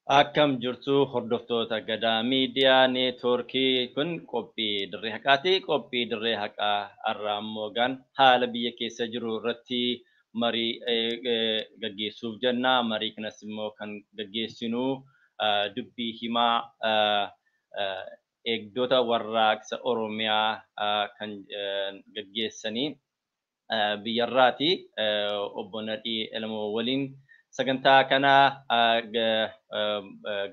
Akkam jirtu hordoftoota Gadaa Miidiyaa Neetwoorkii kun qophii dirree haqaati. Qophii dirree haqaa har'aa immoo haala biyya keessa jiru irratti marii gaggeessuuf jenna. Marii kanas immoo kan gaggeessinu dubbii himaa eegdota warraaqsa Oromiyaa kan gaggeessanii biyyarraati. Obbo Nadhii Elmoo waliin sagantaa kana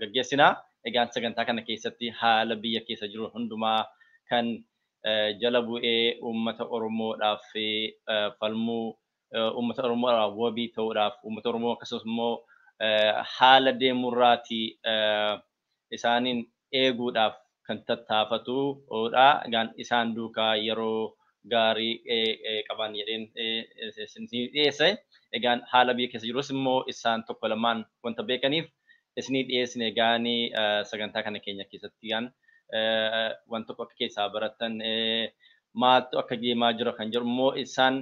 gaggeessina. Egaan sagantaa kana keessatti haala biyya keessa jiru hundumaa kan jala bu'ee uummata Oromoodhaaf falmuu, uummata Oromoodhaaf wabii ta'uudhaaf, uummata Oromoo akkasumas immoo haala deemurraati isaaniin eeguudhaaf kan tattaafatudha. Egaan isaan duukaa yeroo gaarii qaban jedheen dhiyeesse. Egaan haala biyya keessa jirus immoo isaan tokko lamaan wanta beekaniif isinii dhiyeessine egaanii sagantaa kana keenya keessatti wanta tokko akka keessaa baratan maaltu akka deemaa jira kan jiru immoo isaan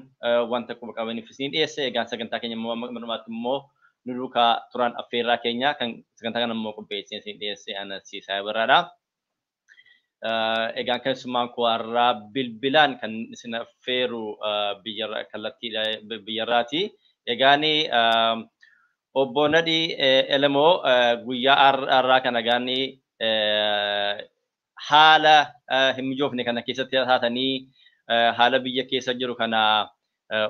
wanta quba qabaniif isinii dhiyeesse. Egaan sagantaa keenya immoo ammaatti immoo nu duukaa turan affeerraa keenya kan sagantaa kana immoo qopheessee isinii dhiyeesse Anasiisaa Biraadha. Egaan keessumaan koo har'aa bilbilaan kan isin affeeru biyyarraati. Egaanii obbo Nadhii Elmoo guyyaa har'aa kana egaanii haala hin mijoofne kana keessatti taatanii haala biyya keessa jiru kana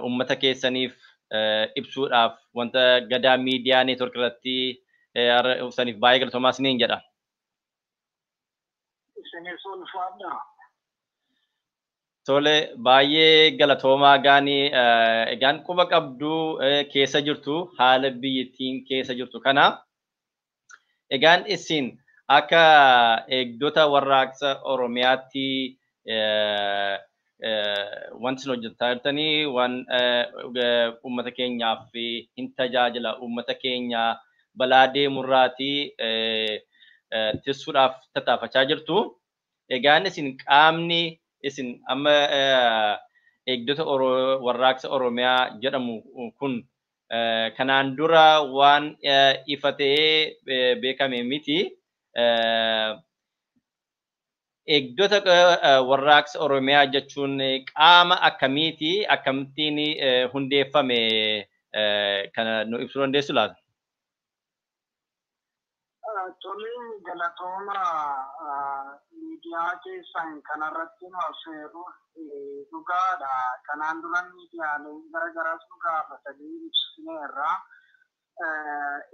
uummata keessaniif ibsuudhaaf wanta Gadaa Miidiyaa Neetwoork irratti ibsaniif baay'ee galatoomaa isiniin jedha. Tole baay'ee galatoomaa gaanii egaan quba qabduu keessa jirtu haala biyyattiin keessa jirtu kana egaan isin akka eegdota warraaqsa Oromiyaatti wanti isin hojjechaa jirtanii waan uummata keenyaaf hin tajaajila uummata keenya balaa deemurraati ittisuudhaaf tattaafachaa jirtu. Egaan isin qaamni isin amma eegdota warraaqsa Oromiyaa jedhamu kun kanaan dura waan ifa ta'ee beekame miti. Eegdota warraaqsa Oromiyaa jechuun qaama akkamiiti? Akkamittiin hundeeffame kana nu ibsuu dandeessu laata? Toleen galatooma miidiyaa keessan kanarratti nu affeeru dhugaadha. Kanaan dura miidiyaalee garagaraas nu gaafatanii ibsineerra.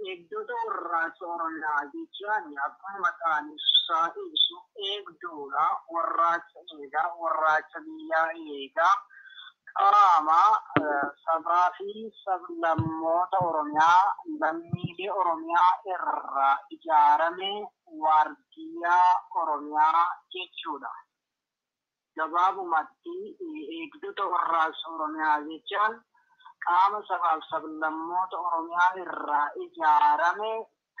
Eegdota warraaqsa Oromiyaa jechaan akkuma maqaan isaa ibsu eegduudha. Warraaqsa eegaa, warraaqsa biyyaa eegaa. Qaama sabaa fi sablammoota Oromiyaa lammiilee Oromiyaa irraa ijaarame waardiyyaa Oromiyaa jechuudha. Gabaabumatti eegdota warraaqsa Oromiyaa jechaan qaama sabaa fi sablammoota Oromiyaa irraa ijaarame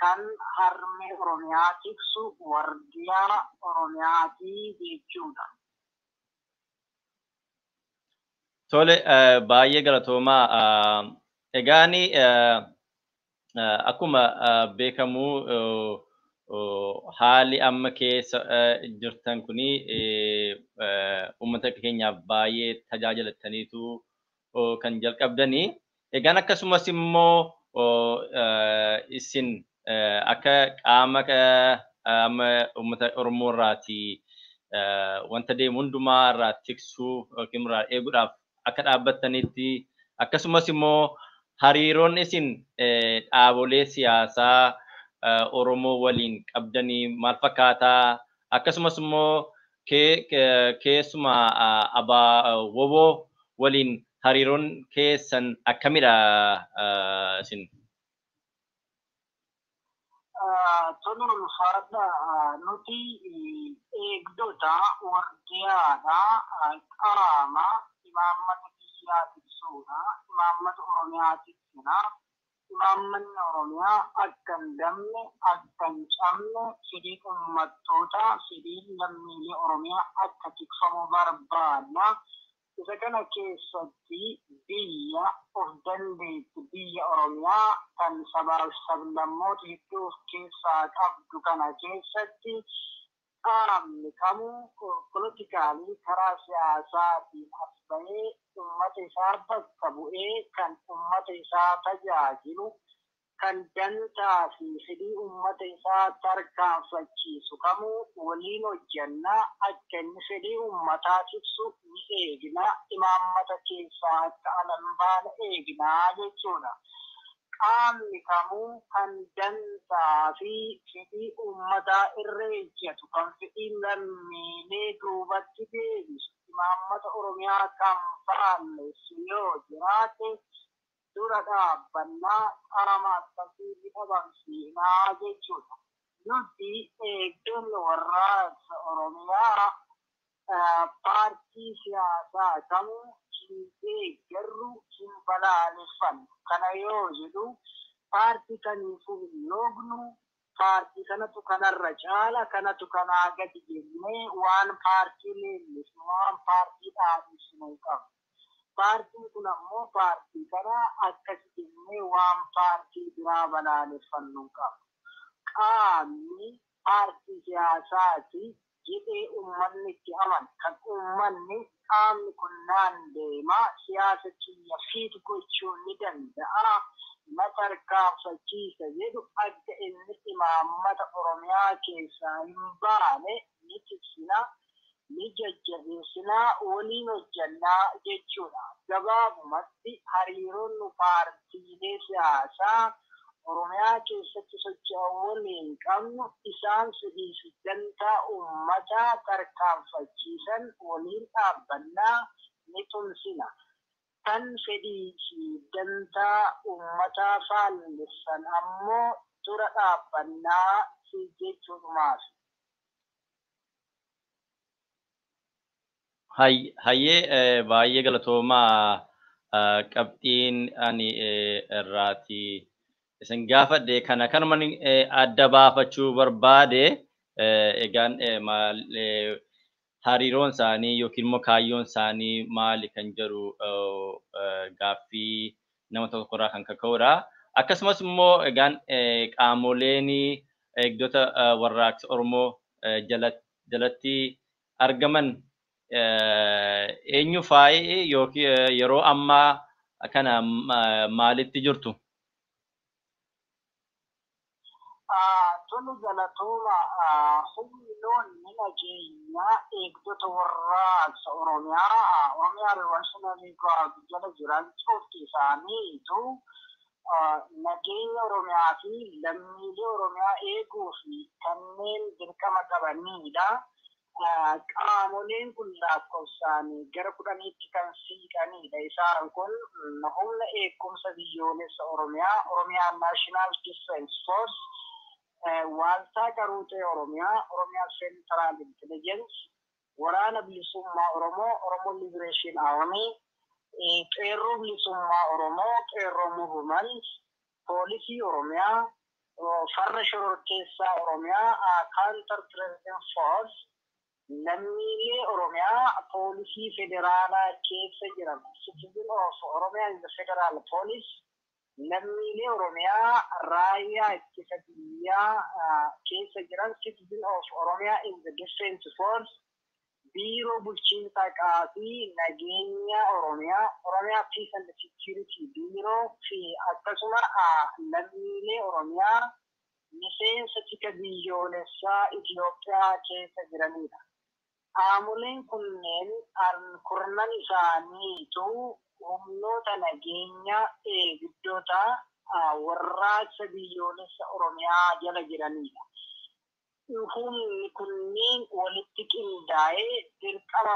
kan harmee Oromiyaa tiksu waardiyyaa Oromiyaati jechuudha. Tole baay'ee galatoomaa. Egaanii akkuma beekamu haalli amma keessa jirtan kuni uummata keenyaaf baay'ee tajaajilattaniitu kan jalqabdanii. Egaan akkasumas immoo isin akka qaama amma uummata Oromoo irraati wanta deemu hundumaa irraa tiksuu yookiin irraa eeguudhaaf akka dhaabbattanitti akkasumas immoo hariiroon isin dhaabolee siyaasaa Oromoo waliin qabdanii maal fakkaataa? Akkasumas immoo keessuma woboo waliin hariiroon keessan akkamidha isin? Tolun ulfaadha. Nuti eegdota wardiyaadha. Qaama imaammata biyyaa tiksuudha. Imaammata Oromiyaa tiksina. Imaammanni Oromiyaa akka hin dabne, akka hin cabne, fedhii uummattoota, fedhii lammiilee Oromiyaa akka tikfamu barbaadna. Isa kana keessatti biyya of dandeettu biyya Oromiyaa kan sabaaf sablammoota hedduu of keessaa qabdu kana keessatti qaamni kamuu politikaalii karaa siyaasaatiin as bahee uummata isaa bakka bu'ee kan uummata isaa tajaajilu kan dantaa fi fedhii uummata isaa tarkaanfachiisu kamuu waliin hojjannaa akka inni fedhii uummataa ibsu ni eegna imaammata keessaa akka alan baana eegnaa jechuudha. Qaamni kamuu kan dantaa fi fedhii uummataa irra ejjetu kan fedhii lammiilee duubatti deebisu imaammata Oromiyaa kan faalleessu yoo jiraate dura dhaabbannaa qaama akkasii dhabamsiinaa jechuudha. Nuti eegdonni warraaqsa Oromiyaa paartii siyaasaa kamuu hin deeggarru hin balaaleffannu. Kana yoo jedhu paartii kamiifuu hin loognu paartii kanatu kanarra caala kanatu kanaa gadi jennee waan paartii leellisnu waan paartii dhaabsinu qabu. Paartiin kun ammoo paartii kana akkasi jennee waan paartii biraa balaaleffannu qabu. Qaamni paartii siyaasaati jedhee uummanni itti amanu kan uummanni qaamni kun naan deema siyaasa kiyya fiitu gochuu ni danda'a na tarkaanfachiisa jedhu akka inni imaammata Oromiyaa keessaa hin baane ni tiksina. Ni jajjabeessinaa waliin hojjannaa jechuudha. Gabaabumatti hariiroon nu paartiilee siyaasaa Oromiyaa keessatti socho'an waliin qabnu isaan fedhii fi dantaa uummataa tarkaanfachiisan waliin dhaabbannaa ni tumsina. Kan fedhii fi dantaa uummataa faalleessan ammoo dura dhaabbannaa si jechuudhumaaf. Hayyee baay'ee galatoomaa qabxiin ani irraati isin gaafadhe kana kanuman adda baafachuu barbaade egaan hariiroon isaanii yookiin immoo kaayyoon isaanii maali kan jedhu gaaffii nama tokkorraa kan kaka'udha. Akkasumas immoo egaan qaamoleen eegdota warraaqsa Oromoo jalatti argaman eenyu faayi yookiin yeroo ammaa kana maalitti jirtu? Tolu galatooma humnoonni nageenyaa eegdota warraaqsa Oromiyaa riivarsinalii jala jiran cufti isaaniitu nageenya Oromiyaa fi lammiilee Oromiyaa eeguu fi kanneen dirqama qabanidha. Qaamoleen kun lakkoofsaan gara 10tti kan siiqanidha. Isaan kun humna eegumsa biyyoolessa Oromiyaa National Defense Force, Waaltaa Qaruuxee Oromiyaa Central Intelligence, Waraana Bilisummaa Oromoo Liberation Army, Qeerroo Bilisummaa Qeerroo Movement, Poolisii Oromiyaa, Farra Shororkeessaa Oromiyaa, Counter President Force, lammiilee Oromiyaa poolisii federaalaa keessa jiran Citizen of Oromiyaa in the Federal Police, lammiilee Oromiyaa raayyaa ittisa biyyaa keessa jiran Citizen of Oromiyaa in the Defense Force, biiroo bulchiinsa qaabii nageenya Oromiyaa Peace and Security biiroo fi akkasuma lammiilee Oromiyaa miseensa tika biyyoolessaa Itoophiyaa keessa jiranidha. Qaamoleen kunneen kurnan isaaniitu humnoota nageenya eegdota warraaqsa biyyoolessa Oromiyaa jala jiranidha. Humni kunneen walitti qindaa'ee dirqama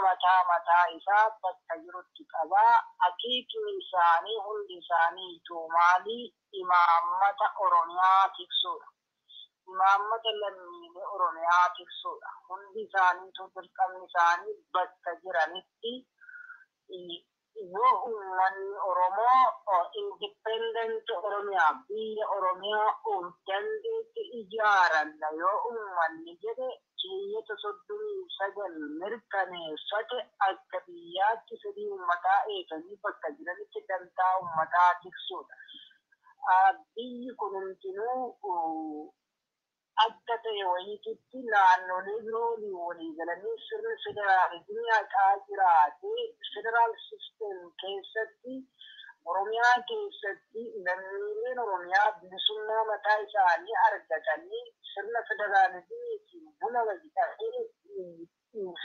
mataa isaa bakka jirutti qabaa. Akeekni isaanii hundi isaaniitu maali? Imaammata Oromiyaa tiksuudha. Imaammata lammiilee Oromiyaa tiksuudha. Hundi isaaniitu dirqamni isaanii bakka jiranitti yoo uummanni Oromoo independent Oromiyaa biyya Oromiyaa of dandeetti ijaaranna yoo uummanni jedhe keeyyata 39 mirkaneeffate akka biyyaatti fedhii uummataa eeganii bakka jiranitti dantaa uummataa tiksuudha. Biyyi kun hundinuu adda ta'e wayiitti naannolee biroo walii galanii sirni federaalizimii haqaa jiraatee federaal sistem keessatti Oromiyaa keessatti lammiileen Oromiyaa bilisummaa mataa isaanii argatanii sirna federaalizimiitiin buna wajjitanii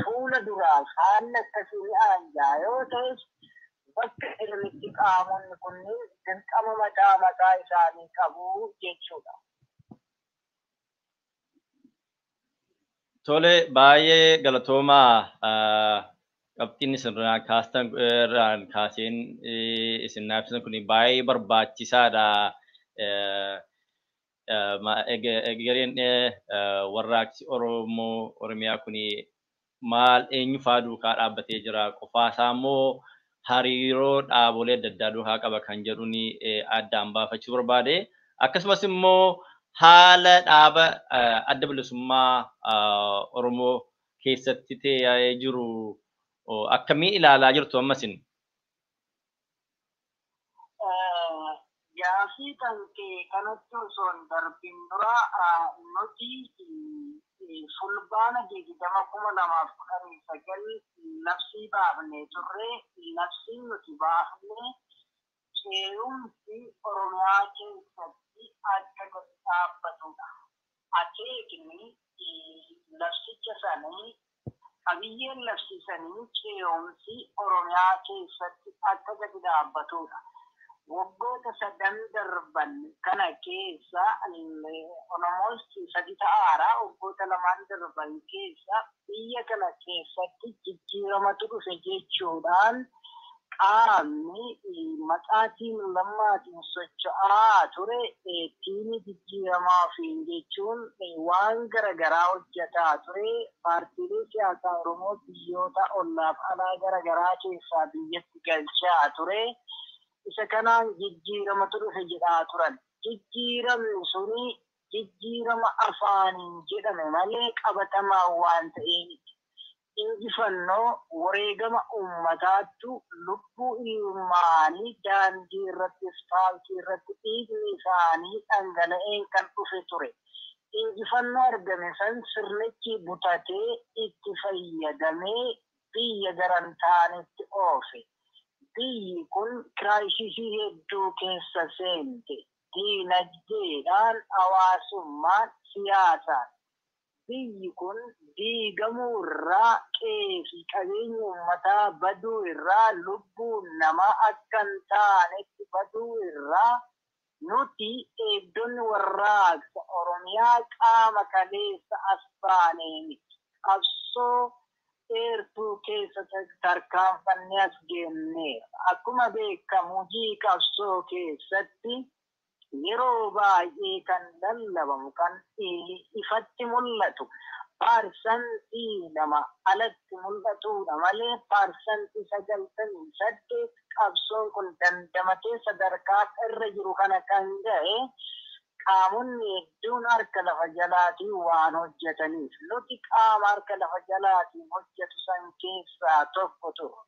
fuula duraaf haala akkasii aanjaa yoo ta'es bakka irratti qaamonni kunneen dirqama mataa isaanii qabu jechuudha. Tole baay'ee galatoomaa qabxiin isinirraa kaastan irraan kaaseen isin naafsan kun baay'ee barbaachisaadha. Egereen warraaqsi Oromiyaa kun maal eenyu faa duukaa dhaabbatee jira qofaasaa immoo hariiroo dhaabolee adda addaa duukaa qaba kan jedhuun addaan baafachuu barbaade. Akkasumas immoo haala dhaaba adda bilisummaa Oromoo keessatti ta'ee jiru akkamii ilaalaa jirtu ammasin? Gaafii tankee kanatti osoo hin darbin dura nuti fulbaana 2019 labsii baafnee turre. Labsiin nuti baafne ce'umsi Oromiyaa keessatti akka gadi dhaabbatudha. Akeekni labsicha sanii qabiyyeen labsisanii ce'umsi Oromiyaa keessatti akka gadi dhaabbatudha. Waggoota 3 darban kana keessa almost 3 ta'aara. Waggoota 2 darban keessa biyya kana keessatti jijjiiramatu dhufe jechuudhaan qaamni maqaatiin lammaatiin socho'aa ture tiimii jijjiiramaa fi jechuun waan garaagaraa hojjetaa ture. Paartiilee siyaasaa Oromoo biyyoota ollaaf alaa garaagaraa keessaa biyyatti galchaa ture. Isa kanaan jijjiiramatu dhufe jedhaa turan. Jijjiiramni suni jijjiirama afaaniin jedhame malee qabatamaa waan ta'eef injifannoo wareegama uummataattu lubbuu ilmaanii daandii irratti ispaaltii irratti dhiigni isaanii dhangala'een kan dhufe ture. Injifannoo argame san sirnichi butatee itti fayyadamee biyya garan ta'anitti oofe. Biyyi kun kiraayisisii hedduu keessa seente. Diinagdeedhaan, hawaasummaan, siyaasaan. Biyyi kun diigamuu irraa qeefi qabeenya uummataa baduu irraa lubbuun namaa akka hin taanetti baduu irraa nuti eegdonni warraaqsa Oromiyaa qaama kaleessa as baaneen qabsoo dheertuu keessa tarkaanfannee as geenneera. Akkuma beekamu hojii qabsoo keessatti yeroo baay'ee kan lallabamu kan ifatti mul'atu parsantii 2 alatti mul'atudha malee parsantii 98 qabsoon kun dandamatee sadarkaa irra jiru kana kan ga'e qaamonni hedduun harka lafa jalaatiin waan hojjetaniif nuti qaama harka lafa jalaatiin hojjetu san keessaa tokko ture.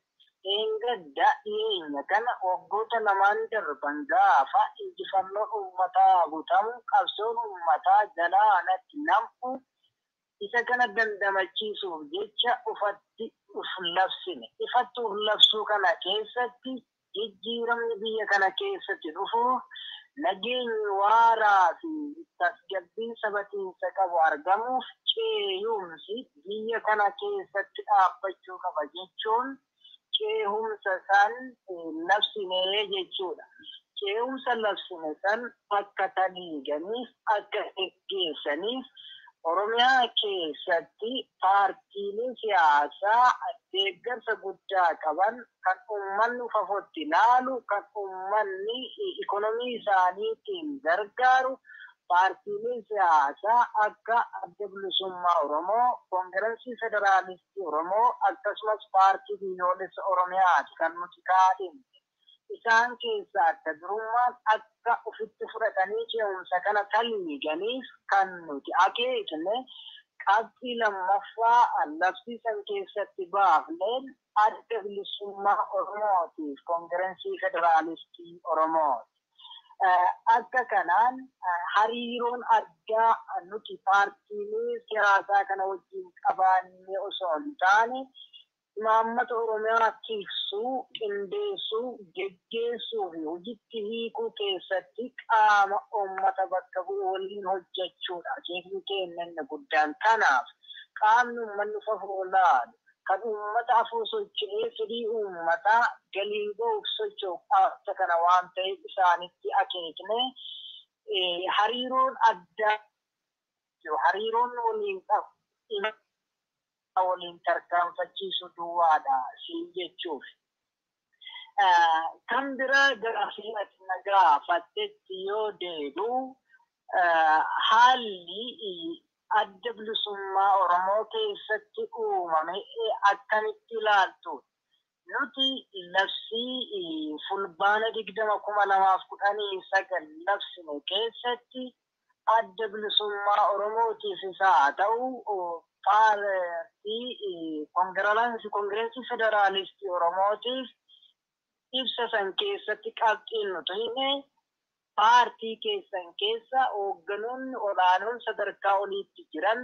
Engadda dhiyeenya kana waggoota 2 darban gaafa injifannoo uummataa butamu qabsoon uummataa jalaanatti nam'u isa kana dandamachiisuuf jecha ufatti uf labsine. Ifatti uf labsuu kana keessatti jijjiiramni biyya kana keessatti dhufuuf nageenyi waaraa fi tasgabbiin sabatiinsa qabu argamuuf ce'umsi biyya kana keessatti dhaabbachuu qaba jechuun ce'umsa san labsinee jechuudha. Ce'umsa labsine san akka taliiganiif akka geggeessaniif Oromiyaa keessatti paartiilee siyaasaa deeggarsa guddaa qaban kan uummanni fafotti ilaalu kan uummanni ikonomii isaaniitiin gargaaru paartiileen siyaasaa akka adda bilisummaa Oromoo, Koongirensii Federaalistii Oromoo akkasumas paartii biyyoolessa Oromiyaati kan nuti kaadhimne. Isaan keessaa adda durummaan akka ofitti fudhatanii ce'umsa kana talmiiganiif kan nuti akeekne qabxii lammaffaa labsiisan keessatti baafneen adda bilisummaa Oromootiif Koongirensii Federaalistii Oromooti. Akka kanaan hariiroon addaa nuti paartiilee siyaasaa kana wajjin qabaanne osoo hin taane imaammata Oromiyaa tiksuu, qindeessuu, geggeessuu fi hojiitti hiikuu keessatti qaama uummata bakka bu'u waliin hojjechuudha. Akeekni keenya inni guddaan kanaaf qaamni uummanni fafoo laalu kan uummata afur socho'ee fedhii uummataa galii ba'uuf socho'u qaamota kana waan ta'eef isaanitti akeekne hariiroon addaa hariiroon waliin qabu waliin tarkaanfachiisu duwwaadha siin jechuuf. Kan biraa gara asiirratti nagaa fattetti yoo deebi'u haalli adda bilisummaa Oromoo keessatti uumame akkamitti ilaaltu? Nuti labsii fulbaana 20,2019 labsine keessatti adda bilisummaa Oromootiif haa ta'u paartii Koongirensii Federaalistii Oromootiif ibsa san keessatti qabxiin nuti hime paartii keessan keessa hoogganoonni olaanoon sadarkaa oliitti jiran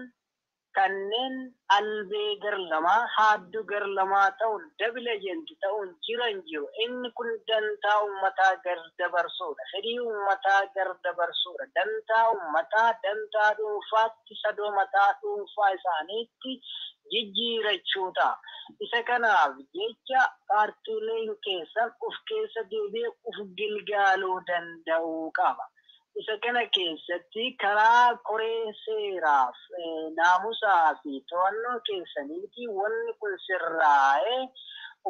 kanneen albee garlamaa haaddu garlamaa ta'uun dabila ejenti ta'uun jiru. Inni kun dantaa uummataa gardabarsuudha. Fedhii uummataa gardabarsuudha. Dantaa uummataa dantaa dhuunfaatti sadoo mataa dhuunfaa isaaniitti jijjiirachuudha. Isa kanaaf jecha paartiileen keessan of keessa deebi'ee of gilgaaluu danda'uu qaba. Isa kana keessatti karaa koree seeraaf naamusaa fi to'annoo keessaniiti wanni kun sirraa'ee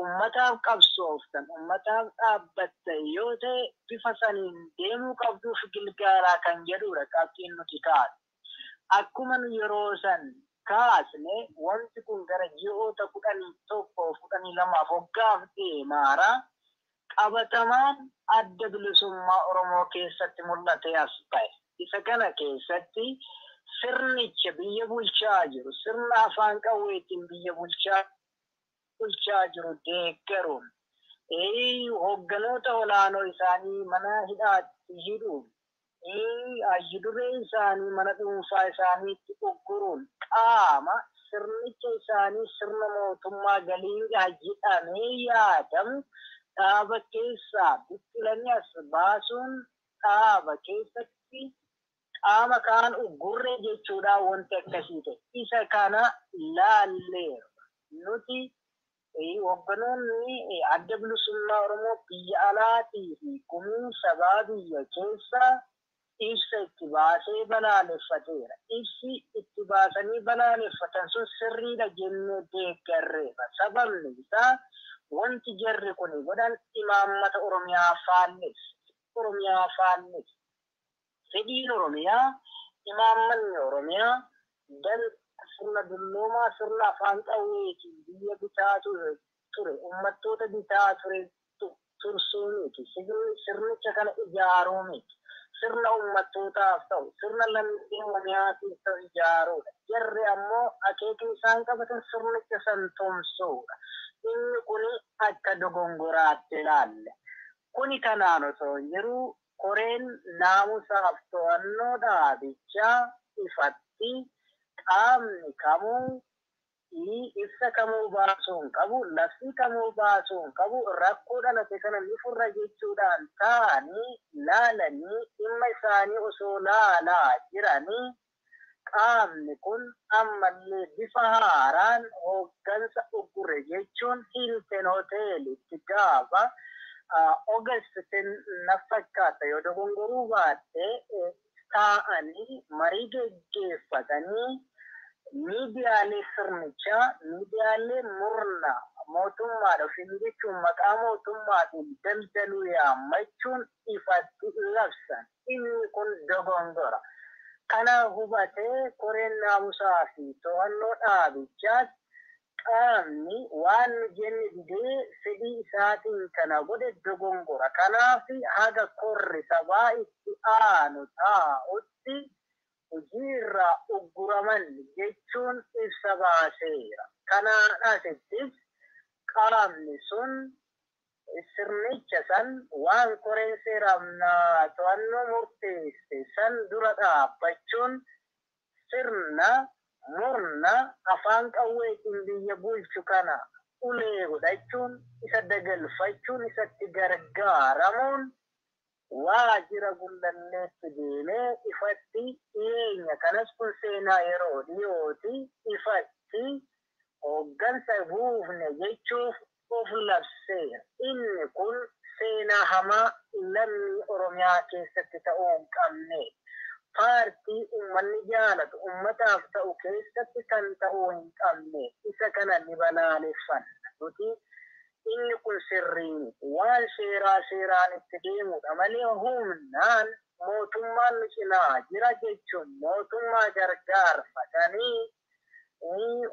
ummataaf qabsooftan ummataaf dhaabbatta yoo ta'e bifa saniin deemuu qabduuf gilgaalaa kan jedhudha qabxiin nuti kaa'u. Akkuma nu yeroo san kaasne wanti kun gara ji'oota 11-12 waggaaf deemaara. Qabatamaan adda bilisummaa Oromoo keessatti mul'ate as ba'e. Isa kana keessatti sirnicha biyya bulchaa jiru, sirna afaan qawweetiin biyya bulchaa jiru deeggaruun, hoogganoota olaanoo isaanii mana hidhaatti hidhuun, hayyuduree isaanii mana dhuunfaa isaaniitti ugguruun qaama sirnicha isaanii sirna mootummaa galiidhaa jedhamee yaadamu dhaaba keessaa biqilanii as baasuun dhaaba keessatti qaama kaan uggurree jechuudha wanti akkasii ta'e. Isa kana laalleera. Nuti hoogganoonni adda bilisummaa Oromoo biyya alaatii fi kunuunsa biyya keessaa ibsa itti baasee balaaleffateera. Ibsi itti baasanii balaaleffatan sun sirriidha jennee deeggarreera. Sababni isaa wanti jarri kun godhan imaammata Oromiyaa faalleessa. Fedhiin Oromiyaa, imaammanni Oromiyaa sirna dulloomaa sirna afaan qawweetiin biyya bitaa ture, uummattoota bitaa ture tursuu miti. Sirnicha kana ijaaruu miti. Sirna uummattootaaf ta'u, sirna lammii Oromiyaatiif ta'u ijaaruudha. Jarri ammoo akeekni isaan qabatan sirnicha san tumsuudha. Inni kuni akka dogongoraatti ilaalle. Kuni kanaan osoo jiru koreen naamusaaf to'annoo dhaabichaa ifatti qaamni kamuu ibsa kamuu baasuun qabu, labsii kamuu baasuun qabu, rakkoo dhalate kana ni furra jechuudhaan ta'anii laalanii dhimma isaanii osoo laalaa jiranii qaamni kun ammallee bifa haaraan hooggansa uggure jechuun Hilton Hoteelitti gaafa August 10 fakkaata yoo dogongoruu baatte taa'anii marii geggeeffatanii miidiyaalee sirnichaa, miidiyaalee murna mootummaadha ofiin jechuun maqaa mootummaatiin daldaluu yaammachuun ifatti labsan. Inni kun dogongora. kana hubatee koreen naamusaa fi to'annoo dhaabichaas qaamni waan jenne didee fedhii isaatiin kana godhe dogongora. Kanaaf haga korri sabaa itti aanu taa'utti hojiirraa ugguraman jechuun ibsa baaseera. Kanaan asittis qaamni sun sirnicha san waan koreen seeraa to'annoo murteesse san dura dhaabbachuun sirna murna afaan qawweetiin biyya bulchu kana ulee godhachuun isa dagalfachuun isatti gargaaramuun waajjira gullalleetti deemee ifatti dhiyeenya kanas kun seenaa yeroo dhiyooti ifatti hooggansa buufne jechuuf of labseera. Inni kun seenaa hamaa lammii Oromiyaa keessatti ta'uu hin qabne. Paartii uummanni jaalatu uummataaf ta'u keessatti kan ta'uu hin qabne. Isa kana ni balaaleffanna. Nuti inni kun sirriin waan seeraan itti deemudha malee humnaan mootummaan nu cinaa jira jechuun mootummaa gargaarfatanii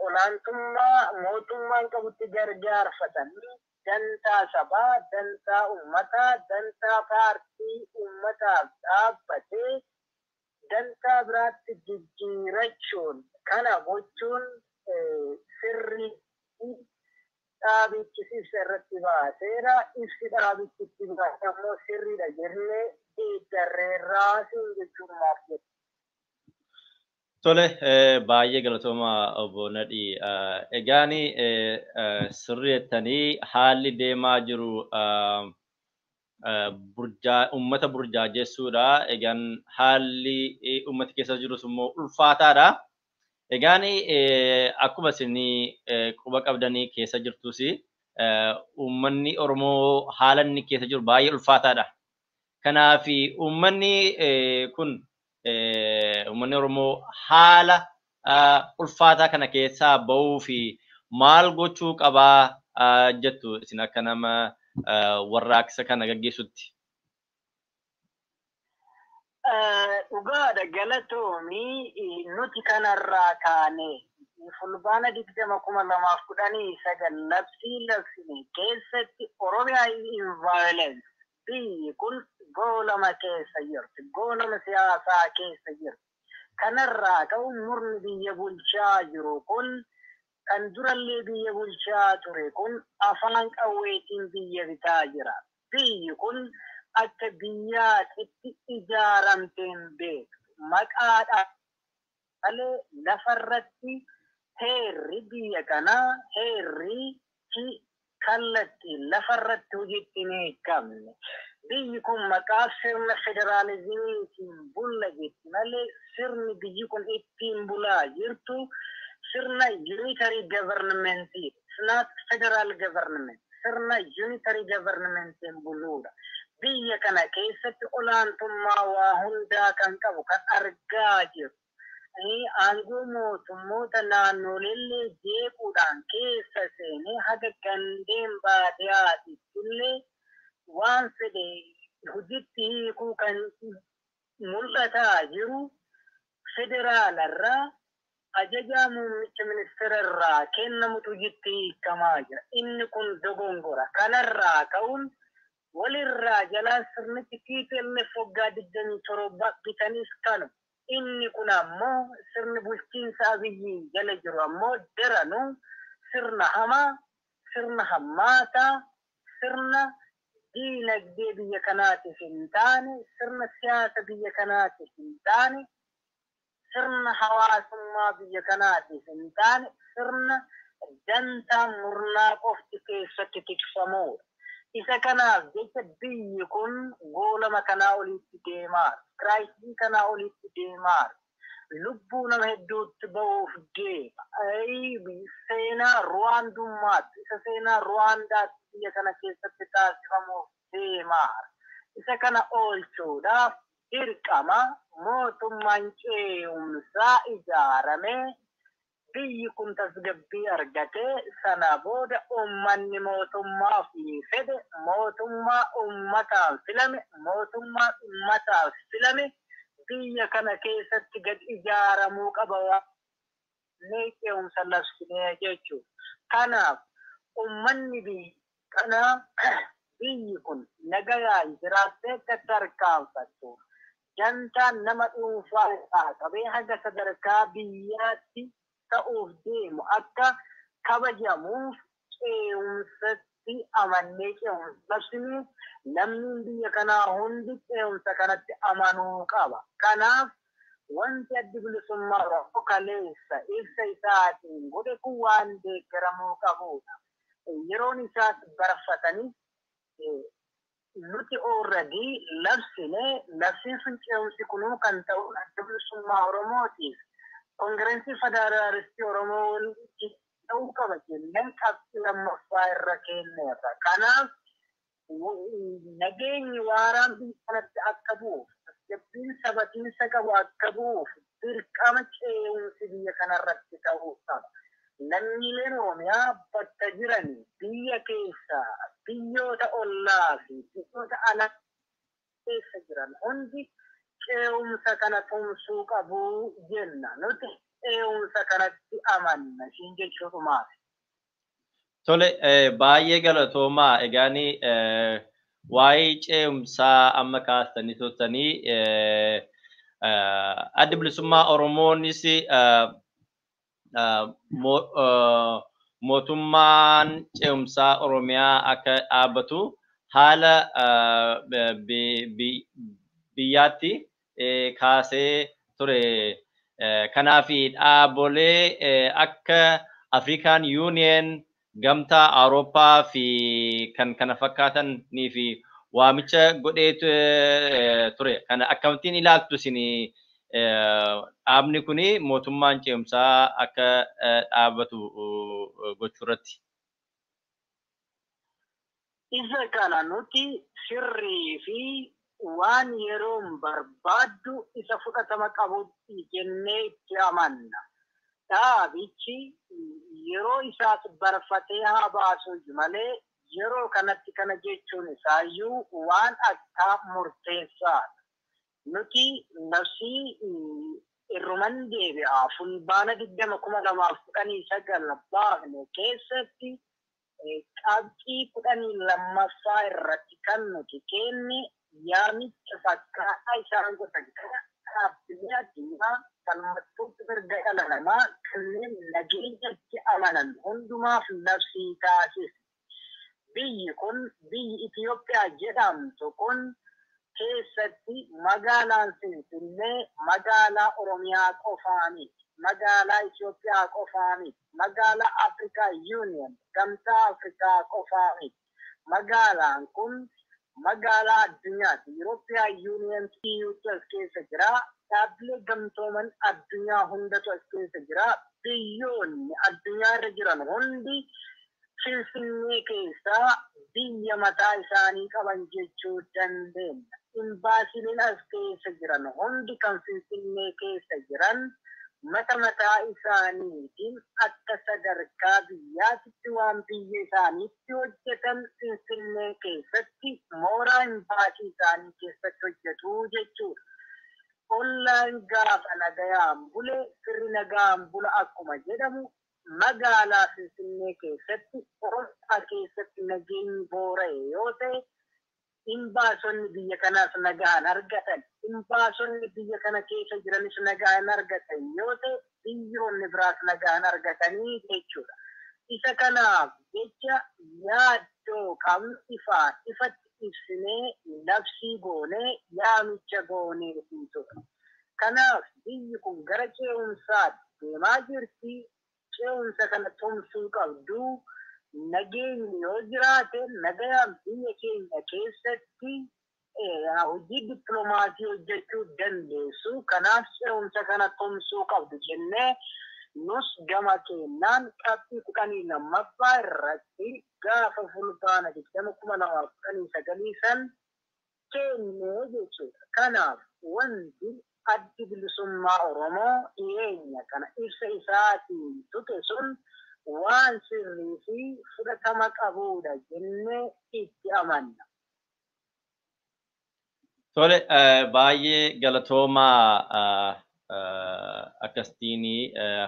olaantummaa mootummaan qabutti gargaarfatanii dantaa sabaa, dantaa uummataa, dantaa paartii uummataaf dhaabbatee dantaa biraatti jijjiirachuun kana gochuun sirrii dhaabichis ibsa irratti baaseera. Ibsi dhaabichi itti baase ammoo sirriidha jennee deeggarreerraa siin jechuun maaf jedhu. Tole baay'ee galatooma obbo Nadhii. Egaani sirreettanii haalli deemaa jiru uummata burjaajessuudha. Egaan haalli uummata keessa jirus immoo ulfaataadha. Egaan akkuma isin quba qabdanii keessa jirtus uummanni Oromoo haala inni keessa jiru baay'ee ulfaataadha. Kanaaf uummanni kun uummanni Oromoo haala ulfaataa kana keessaa bahuu fi maal gochuu qabaa jettu isin akka nama warraaqsa kana gaggeessutti? Dhugaadha galatoomii nuti kanarraa kaane fulbaana 20,2019 labsine keessatti Oromiyaa inviolence biyyi kun goolama keessa jirti. Goolama siyaasaa keessa jirti. Kanarraa ka'uun murni biyya bulchaa jiru kun kan durallee biyya bulchaa ture kun afaan qawweetiin biyya bitaa jira. Biyyi kun akka biyyaatti ijaaramteen beektu. Maqaadhaan malee lafarratti heerri biyya kanaa heerri kallattiin lafarratti hojiitti hin eegamne. Biyyi kun maqaa sirna federaalizimiitiin bulla jetti malee sirni biyyi kun ittiin bulaa jirtu sirna unitary government, not federal government. Sirna unitary governmentiin buluudha. Biyya kana keessatti olaantummaa waa hundaa kan qabu kan argaa jiru. Aangoo mootummoota naannoleellee jeequudhaan keessa seenee haga gandeen baadiyyaattillee waan fedhe hojiitti hiikuu kan mul'ataa jiru federaalarraa ajajaa muummicha ministeerarraa kennamutu hojiitti hiikamaa jira. Inni kun dogongora. Kanarraa ka'uun walirraa jalaa sirnichi TPLF waggaa 27 bitaniis kanu. Inni kun ammoo sirni bulchiinsa Abiyyi jala jiru ammoo daranuu sirna hamaa, sirna hammaataa, sirna diinagdee biyya kanaatiif hin taane, sirna siyaasa biyya kanaatiif hin taane, sirna hawaasummaa biyya kanaatiif hin taane, sirna dantaa murnaa qofti keessatti tikfamuudha. Isa kanaaf jecha biyyi kun goolama kanaa olitti deemaa, kiraayisii kanaa olitti deemaa, lubbuu nama hedduutti ba'uuf deema. Seenaa Ruwaandummaatti, isa seenaa Ruwaandaatti biyya kana keessatti taasifamuuf deemaa. Isa kana oolchuudhaaf dirqama mootummaan ce'umsaa ijaaramee biyyi kun tasgabbii argatee sana booda uummanni mootummaa fi fedhe mootummaa uummataaf filame biyya kana keessatti gad ijaaramuu qaba nee ce'umsa labsinee jechuudha. Kanaaf ummanni biyya kana biyyi kun nagayaan jiraattee akka tarkaanfattu jantaan nama dhuunfaa qabee haga sadarkaa biyyaatti ta'uuf deemu akka kabajamuuf ce'umsatti amannee ce'umsa labsinee namni biyya kanaa hundi ce'umsa kanatti amanuu qaba. Kanaaf wanti addi bilisummaa Oromoo kaleessa ibsa isaatiin godhe kun waan deeggaramuu qabudha. Yeroon isaas barfatanii nuti already labsiin sun ce'umsi kunuu kan ta'u adda bilisummaa Oromootiif Kongireensii Federaalistii Oromoo ta'uu qaba jennaan qabxii lammaffaa irra kenneerra. Kanaaf nageenyi waaraan biyya kanatti akka bu'uuf jabbiin sabatiinsa qabu akka bu'uuf dirqama ce'umsi biyya kanarratti ta'uu qaba. Lammiileen Oromiyaa bakka jiran biyya keessa biyyoota ollaa fi biyyoota alaa keessa jiran hundi ce'umsa kana tumsuu qabu jenna. Nuti ce'umsa kanatti amanna siin jechuudhumaaf. Tole baay'ee galatoomaa. Egaanii waa'ee ce'umsaa amma kaastanii turtanii adda bilisummaa Oromoonis mootummaan ce'umsaa Oromiyaa akka dhaabbatu haala biyyaatti kaasee ture. Kanaaf dhaabolee akka African Union, Gamtaa Awurooppaa fi kan kana fakkaatanii fi waamicha godhee ture. Kana akkamittiin ilaaltu isin dhaabni kuni mootummaan ce'umsaa akka dhaabbatu gochuu irratti? Isa kana nuti sirrii fi waan yeroon barbaaddu isa fudhatama qabutti jennee itti amanna. Dhaabichi yeroo isaas barfatee haa baasu malee yeroo kanatti kana jechuun isaayyuu waan akka murteessaadha. Nuti nafsii irruman deebi'aa fulbaana 20,2019 baafne keessatti qabxii 12ffaa irratti kan nuti kenne yaamicha fakkaataa isaan godhan kana dhaabbilee addunyaa kalmattuutti mirga dhala namaa kanneen nageenyatti amanan hundumaaf labsii taasise. Biyyi kun biyyi Itoophiyaa jedhamtu kun keessatti magaalaan Finfinnee magaalaa Oromiyaa qofaa miti, magaalaa Itoophiyaa qofaa miti, magaalaa Afrikaa Union Gamtaa Afrikaa qofaa miti. Magaalaan kun magaalaa addunyaati. European Union EUtu as keessa jira. Dhaabbilee gamtooman addunyaa hundatu as keessa jira. Biyyoonni addunyaa irra jiran hundi Finfinnee keessaa biyya mataa isaanii qaban jechuu dandeenya. Imbaasileen as keessa jiran hundi kan Finfinnee keessa jiran mataa isaaniitiin akka sadarkaa biyyaatti waan biyya isaaniitti hojjetan Finfinnee keessatti mooraa imbaasii isaanii keessatti hojjetu jechuudha. Ollaan gaafa nagayaan bule firri nagaan bula akkuma jedhamu magaalaa Finfinnee keessatti Oromiyaa keessatti nageenyi boora'e yoo ta'e imbaasonni biyya kanaas nagaan argatan, imbaasonni biyya kana keessa jiranis nagaan argatan yoo ta'e biyyoonni biraas nagaan argatanii jechuudha. Isa kanaaf jecha yaaddoo qabnu ifatti ibsinee labsii goonee yaamicha goonee ture. Kanaaf biyyi kun gara ce'umsaatti deemaa jirti. Ce'umsa kana tumsuu qabdu. Nageenyi yoo jiraate nagayaan biyya keenya keessatti hojii dippiloomaasii hojjechuu dandeessu. Kanaaf ce'umsa kana tumsuu qabdu jennee nus gama keenyaan qabxii 12ffaa irratti gaafa fulbaana 20,2019 san kennee jechuudha. Kanaaf wanti addi bilisummaa Oromoo dhiyeenya kana ibsa isaatiin tuqe sun waan sirrii fi fudhatama qabudha jennee itti amanna. Tole, baay'ee galatoomaa akkasitti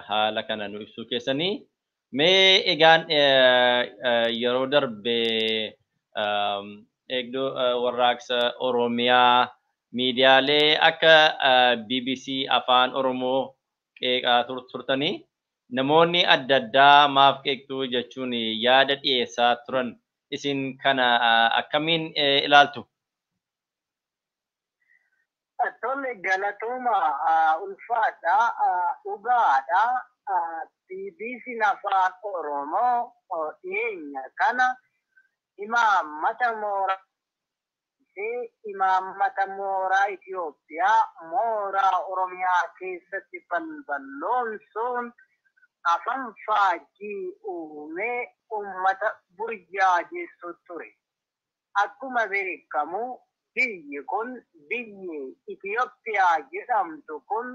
haala kana nu ibsuu keessanii. Mee egaan yeroo darbe eegduu warraaqsa Oromiyaa miidiyaalee akka BBC Afaan Oromoo qeeqaa turtanii namoonni adda addaa maaf qeeqxuu jechuun yaada dhiyeessaa turan. Isin kana akkamiin ilaaltu? Tole galatooma ulfaadha dhugaadha BBC'n Afaan Oromoo dhiyeenya kana imaammata mooraa Itoophiyaa mooraa Oromiyaa keessatti balballoomsuun afaan faajjii uumee uummata burjaajessu ture. Akkuma beekamu biyyi kun biyyi Itoophiyaa jedhamtu kun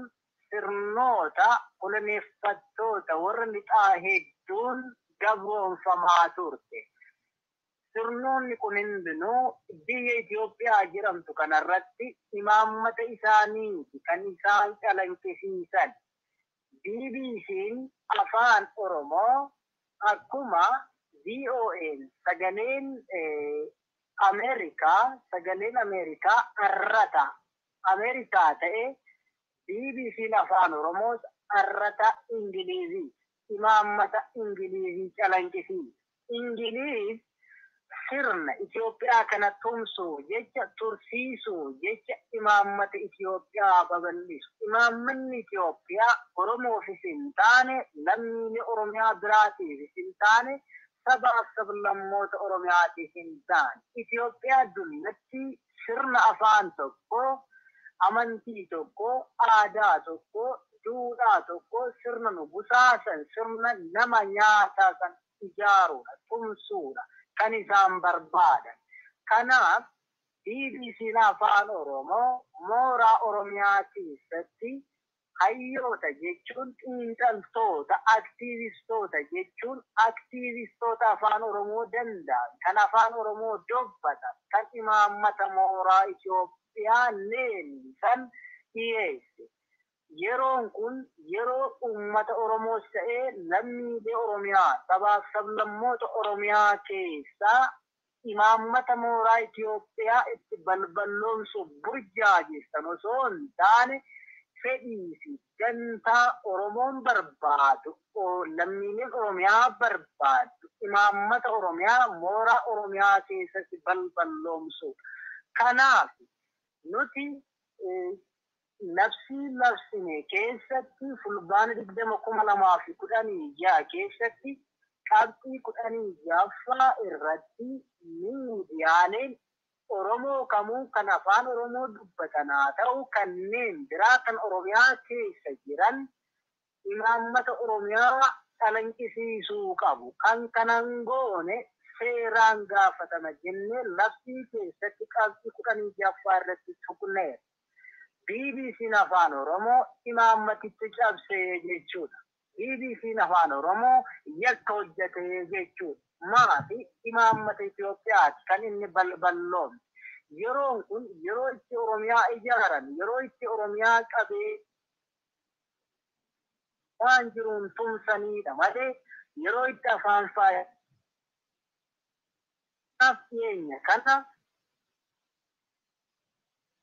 sirnoota koloneeffattoota warra lixaa hedduun gabroonfamaa turte. Sirnoonni kun hundinuu biyya Itoophiyaa jedhamtu kanarratti imaammata isaaniiti kan isaan calanqisiisan. BBC'n Afaan Oromoo akkuma VOA'n sagaleen sagaleen Ameerikaa arrata Ameerikaa ta'e BBC'n Afaan Oromoo arrata Ingilizii imaammata Ingilizii calanqisiisa. Ingiliz sirna Itoophiyaa kana tumsuu jecha tursiisuu jecha imaammata Itoophiyaa babal'isu. Imaammanni Itoophiyaa Oromoofis hin taane lammiilee Oromiyaa biraatiifis hin taane sabaaf sablammoota Oromiyaatiif hin taane. Itoophiyaa dullatti sirna afaan tokko, amantii tokko, aadaa tokko, duudhaa tokko sirna nu busaasan sirna nama nyaataa san ijaaruudha, tumsuudha. Kan isaan barbaadan. Kanaaf BBC'n Afaan Oromoo mooraa Oromiyaa keessatti hayyoota jechuun xiinxaltoota, aktiivistoota jechuun aktiivistoota Afaan Oromoo danda'an, kan Afaan Oromoo dubbatan, kan imaammata mooraa Itoophiyaa leellisan dhiyeesse. Yeroon kun yeroo uummata Oromoos ta'ee lammiilee Oromiyaa sabaaf sablammoota Oromiyaa keessaa imaammata mooraa Itoophiyaa itti balballoomsuuf burjaajessan osoo hin taane fedhii fi dantaa Oromoon barbaadu lammiileen Oromiyaa barbaadu imaammata Oromiyaa mooraa Oromiyaa keessatti balballoomsuuf. Kanaaf nuti labsine keessatti fulbaana 2016 keessatti qabxii 16ffaa irratti miidiyaaleen Oromoo kamuu kan Afaan Oromoo dubbatan haa ta'u kanneen biraa kan Oromiyaa keessa jiran imaammata Oromiyaa calanqisiisuu qabu. Kan kanan goone seeraan gaafatama jennee labsii keessatti qabxii 16ffaa irratti tuqneera. BBC'n Afaan Oromoo imaammatitti cabsee jechuudha. BBC'n Afaan Oromoo yakka hojjetee jechuudha. Maafi imaammata Itoophiyaati kan inni balballoomse. Yeroon kun yeroo itti Oromiyaa ijaaran, yeroo itti Oromiyaa qabee waan jiruun tumsaniidha malee yeroo itti afaan faayaa dhiyeenya kana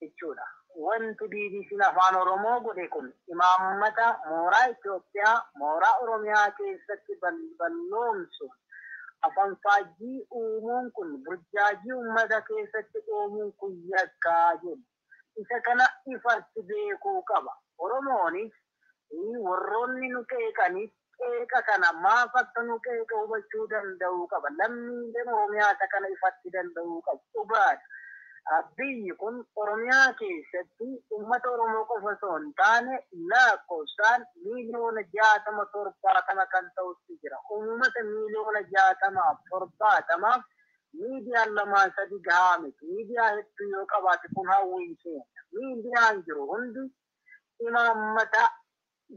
jechuudha. Wanti BBC'n Afaan Oromoo godhe kun imaammata mooraa Itoophiyaa mooraa Oromiyaa keessatti balballoomsuun afaan faajjii uumuun kun burjaajii uummata keessatti uumuun kun yakkaa jedhu. Isa kana ifatti beekuu qaba. Oromoonis warroonni nu qeeqanis qeeqa kana maaf akka nu qeeqa hubachuu danda'uu qaba. Lammiileen Oromiyaa isa kana ifatti danda'uu qabu. Dhugaadha. Biyyi kun Oromiyaa keessatti uummata Oromoo qofa osoo hin taane lakkoofsaan miiliyoona 67 kan ta'utti jira. Uummata miiliyoona 67 miidiyaan lamaan sadi gahaa miti. Miidiyaa hedduu yoo qabaate kun hawwiinseena. Miidiyaan jiru hundi imaammata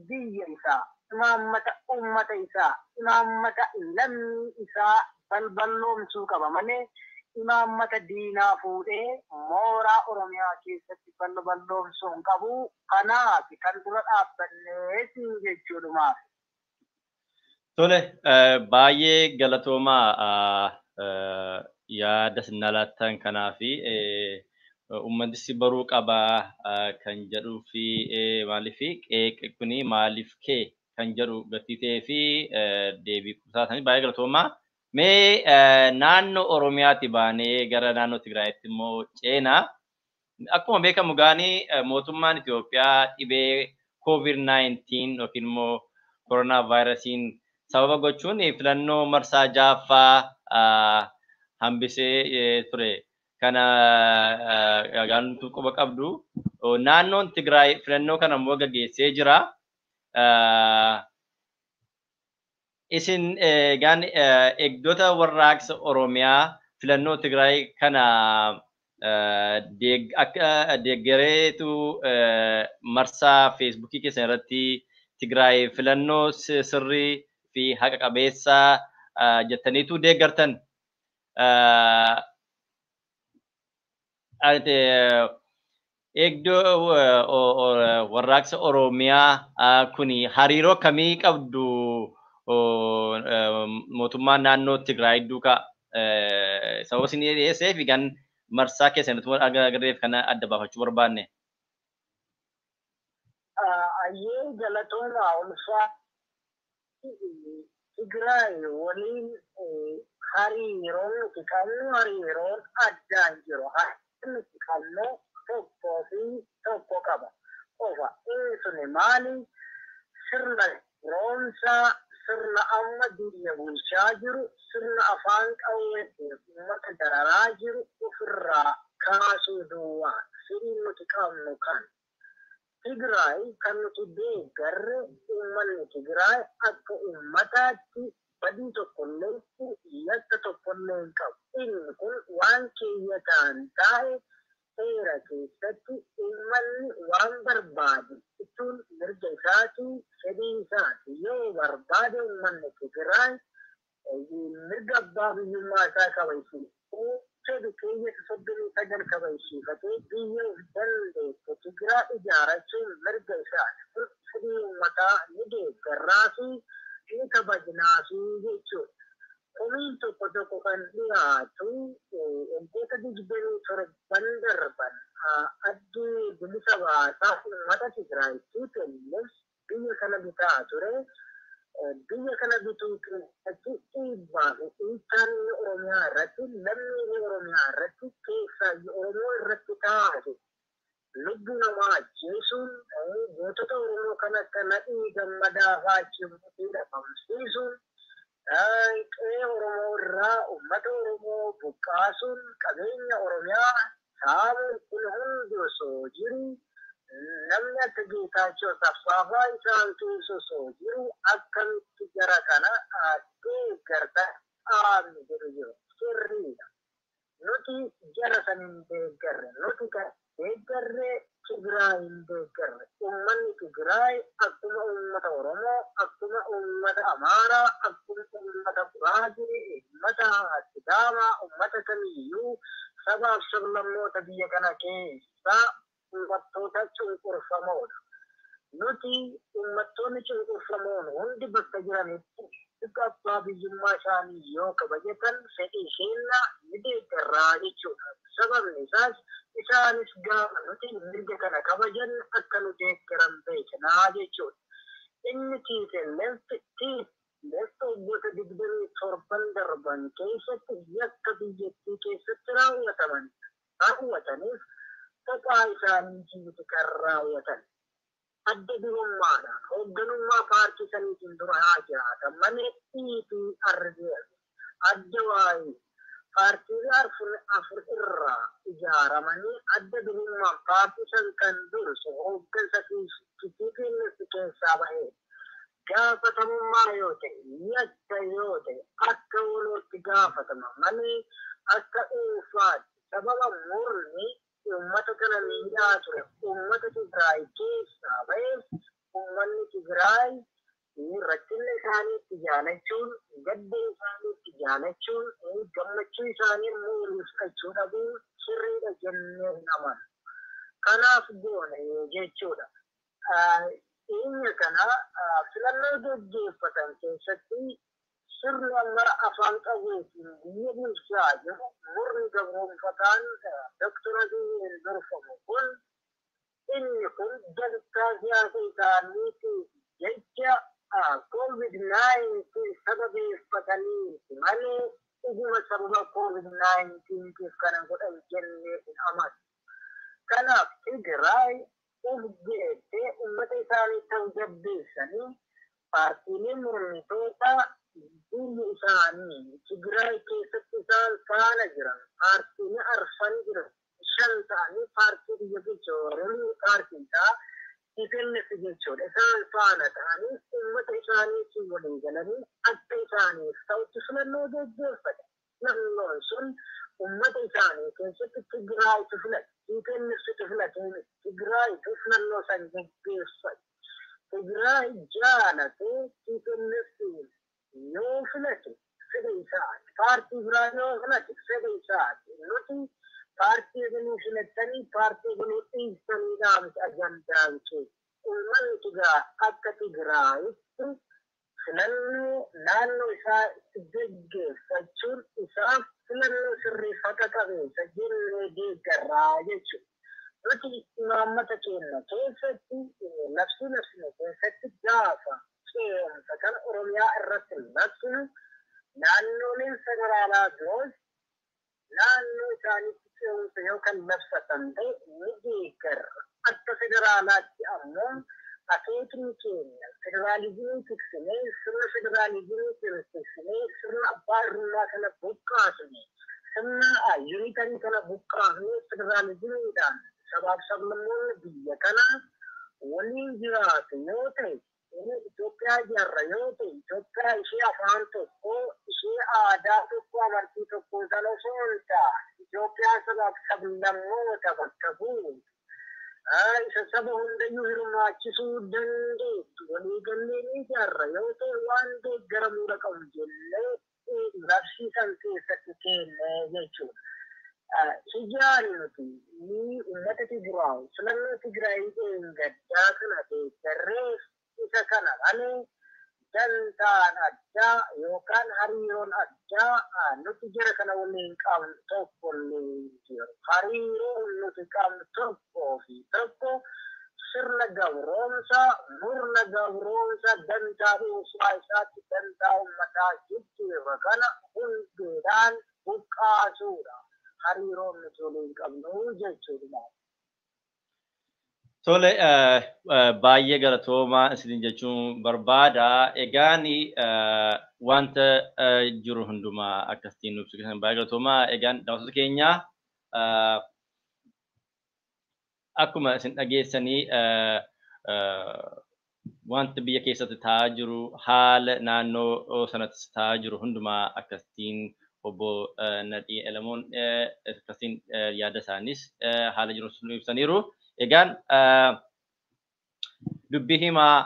biyya isaa, imaammata uummata isaa, imaammata lammii isaa balballoomsuu qaba malee imaammata diinaa fuudhee mooraa Oromiyaa keessatti balballoomsuun qabu kanaaf kan dura dhaabbannee siin jechuudhumaaf. Tole, baay'ee galatoomaa yaada isin laattan kanaafi uummannis baruu qabaa kan jedhuu fi maaliif qeeqni kuni maaliif kee kan jedhu gatii ta'ee fi deebii kuusaatanii baay'ee galatoomaa. Mee naannoo Oromiyaatti baanee gara naannoo Tigraayitti immoo ceenaa. Akkuma beekamu gaanii mootummaan Itoophiyaa dhibee COVID-19 yookiin immoo koronaa vaayirasiin sababa gochuun filannoo marsaa ja'affaa hambisee ture. Kana gaantu quba qabdu. Naannoon Tigraay filannoo kana immoo gaggeessee jira. Isin gaan eegdota warraaqsa Oromiyaa filannoo Tigraay kana akka deeggareetu marsaa feesbuukii keessan irratti Tigraay filannoo sirrii fi haqa qabeessaa jettaniitu deeggartan. Eegdoo warraaqsa Oromiyaa kuni hariiroo kamii qabdu mootummaan naannoo Tigraay duukaa sababa isin dhiyeessee fi kan marsaa keessanitti agarreef kana adda baafachuu barbaanne. Ayyee galatooma ulfaa Tigraay waliin hariiroon nuti qabnu hariiroon addaan jiru. Hariiroon nuti qabnu tokkoo fi tokko qaba. Qofa inni suni maali? Sirna roomsaa, sirna amma biyya bulchaa jiru, sirna afaan qawwee uummata dararaa jiru ofirraa kaasuu duwwaa. Sirni nuti qabnu kan. Tigraay kan nuti deeggarre uummanni Tigraay akka uummataatti badii tokkollee yakka tokkollee hin qabu. Inni kun waan keeyyataan taa'e seera keessatti uummanni waan barbaade ittiin mirga isaati fedhii isaati yoo barbaade uummanni Tigraay mirga abbaa biyyummaa isaa kabachiisuu fedhi keeyyata 39 kabachiifatee biyya dandeesse Tigraay ijaarachuun mirga isaati. Fedhii uummataa ni deeggarraa fi ni kabajnaa fi jechuudha. Komiin tokko tokko kan dhiyaatu wantoota 27 darban addi bilisa baasaa uummata Tigraayitti kennuuf biyya kana bitaa ture. Biyya kana bituu keessatti dhiibbaa fi dhiibbaan Oromiyaa irratti lammiilee Oromiyaa irratti keessaa Oromoo irratti taa'atu. Lubbuu namaa ajjeesuun gootota Oromoo kan akka Nadhii Gammadaa fa'aa dhabamsiisuun qe'ee Oromoo irraa uummata Oromoo buqqaasuun qabeenya Oromiyaa saamuun kun hundi osoo jiru namni akka Geetaachoo Tafaafaa isaan keessa osoo jiru akkamitti jara kana deeggarta dhaabni jedhu jiru sirriidha. Nuti jara san hin deeggarre nuti kan deeggarre Tigraay hin deeggarre. Uummanni Tigraay akkuma uummata Oromoo, akkuma uummata Amaaraa, akkuma uummata Guraagee, uummata Sidaamaa, uummata kamiyyuu sabaaf sablammoota biyya kana keessaa uummattoota cunqurfamoodha. Nuti uummattoonni cunqurfamoon hundi bakka jiranitti akka abbaa biyyummaa isaanii yoo kabajatan fedhii keenya ni deeggarraa jechuudha. Sababni isaas isaanis gaafa nuti mirga kana kabajan akka nu deeggaran beeknaa jechuudha. Inni TPLF waggoota 27 darban keessatti yakka biyyattii keessatti raawwataniif taphaa isaaniitiin kan raawwatan. Adda durummaadhaan hoogganummaa paartii saniitiin dura haa jiraatan malee EPRDF adda waa'ee paartii afur irraa ijaaramanii adda durummaan paartii san kan dursu hooggansa TPLF keessaa bahee gaafatamummaa yoo ta'e yakka yoo ta'e akka walootti gaafatama malee akka dhuunfaatti sababa murni uummata kana miidhaa ture uummata Tigraay keessaa ba'eef uummanni Tigraay rakkinna isaaniitti jaalachuun gadda isaaniitti jaalachuun gammachuu isaanii mul'ifachuu dhabuun sirriidha jennee hin amanu. Kanaaf goone jechuudha. Dhiyeenya kana filannoo gaggeeffatan keessatti sirni amma afaan qabeetiin biyya bulchaa jiru murni gabroonfataan Dr. Abiyyiin durfamu kun inni kun dantaa siyaasa isaaniitiif jecha COVID-19 sababeeffatanii malee dhuguma sababa COVID-19tiif kana godhan jennee hin amanu. Kanaaf Tigraay jettee uummata isaanii tasgabbeessanii paartiileen mormitoota biyya isaanii Tigraay keessatti isaan faana jiran paartiilee arfan jiran shan ta'anii paartii biyya bulchuu paartiidhaa TPLF jechuudha. Isaan faana ta'anii uummata isaanii waliin galanii akka isaaniif ta'utti filannoo gaggeeffate. Filannoon sun uummata isaanii keessatti Tigraayitu filate. TPLFitu filate. Tigraayitu filannoo san gaggeeffate. Tigraay jaalatee TPLF yoo filate fedha isaati. Paartii biraa yoo filate fedha isaati. Nuti paartii galuu filattanii paartii galuu dhiistanii dhaamsa ajandaa jechuudha. Uummanni Tigraay akka Tigraayitti filannoo naannoo isaa gaggeeffachuun isaaf filannoo sirrii faqa qabeessa jennee deeggarraa jechuudha. Nuti imaammata keenya keessatti labsina keessatti gaafa ce'umsa kan Oromiyaa irratti labsinu naannoleen federaalaa biroos naannoo isaaniitti ce'umsa yookaan labsatan ta'e ni deeggarra. Akka federaalaatti ammoo akeekni keenya federaalizimii tiksinee sirna federaalizimii tiksinee sirna abbaa irrummaa kana buqqaasne sirna yuunitarii kana buqqaasne federaalizimiidhaan sabaaf sablammoonni biyya kanaa waliin jiraatu yoo ta'e Itoophiyaa ijaarra yoo ta'e Itoophiyaa ishee afaan tokko ishee aadaa tokko amantii tokko sana osoo hin taane Itoophiyaa sabaaf sablammoota bakka bu'u isa saba hundayyuu hirmaachisuu dandeettu waliigallee ni ijaarra yoo ta'e waan deeggaramuudha qabu jennee labsiisan keessatti keenne jechuudha. Hijaari nuti ni uummata Tigraay filannoo Tigraay gaddaa kana deeggarree isa kana malee dantaan addaa yookaan hariiroon addaa nuti jira kana waliin qabnu tokko illee jiru. Hariiroon nuti qabnu tokkoo fi tokko sirna gabroomsaa murna gabroomsaa dantaa dhuunfaa isaatti dantaa uummataa jijjiirra kana hundeedhaan buqqaasuudha. Hariiroon nuti waliin qabnu jechuudha. Tole baay'ee galatoomaa isin jechuun barbaada. Egaan wanta jiru hundumaa akkasiin nuuf ibsitan baay'ee galatoomaa. Egaan daawwattoota keenya akkuma isin dhageessanii wanta biyya keessatti ta'aa jiru haala naannoo sanatti ta'aa jiru hundumaa akkasiin obbo Nadhii Elemoon akkasiin yaada isaanis haala jiru sun ibsaniiru. Egaan dubbii himaa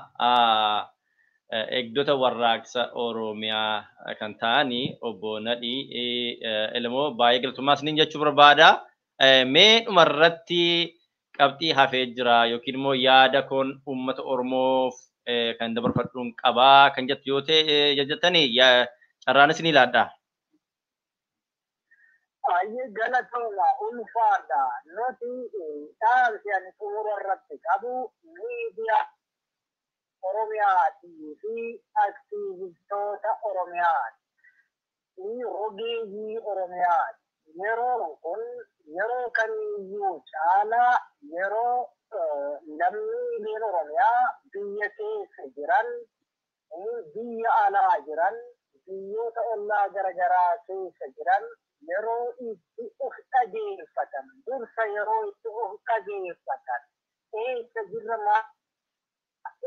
eegdota warraaqsa Oromiyaa kan ta'anii obbo Nadhii Elemoo baay'ee galatoomaa isiniin jechuu barbaada. Mee dhumarratti qabxii hafee jira yookiin immoo yaada kun uummata Oromoof kan dabarfadhuun qabaa kan jettu yoo ta'e jettanii carraan isin ilaadha. Baay'ee galatooma ulfaadha. Nuti dhaamsi ani xumura irratti qabu miidiyaa Oromiyaatii fi aktiivistoota Oromiyaati. Rogeeyyii Oromiyaati. Yeroon kun yeroo kamiyyuu caalaa yeroo lammiileen Oromiyaa biyya keessa jiran, biyya alaa jiran, biyyoota ollaa garaagaraa keessa jiran yeroo itti of dhageeffatan, dursa yeroo itti of dhageeffatan, eessa jirra maa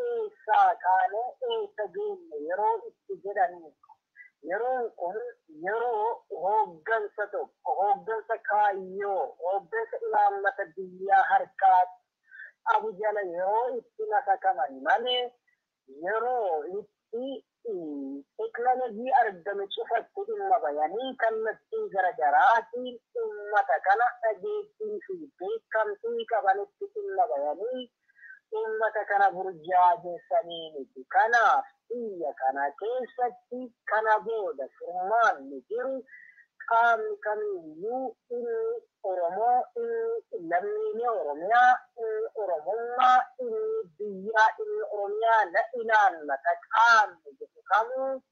eessaa kaane eessa geenne yeroo itti jedhanii yeroon kun yeroo hooggansa tokko, hooggansa kaayyoo, hooggansa imaammata biyyaa harkaatti abu jala yeroo itti nasakaman malee yeroo itti teknoolojii argame cufatti dhimma bayanii kallattii garaagaraatiin uummata kana dhageettii fi beekamtii qabanitti dhimma bayanii uummata kana burjaajessanii miti. Kanaaf biyya kana keessatti kana booda furmaanni jiru qaamni kamiiyyuu inni Oromoo, inni lammiilee Oromiyaa, inni Oromummaa, inni biyyaa, inni Oromiyaa na ilaallata qaamni jedhu kamuu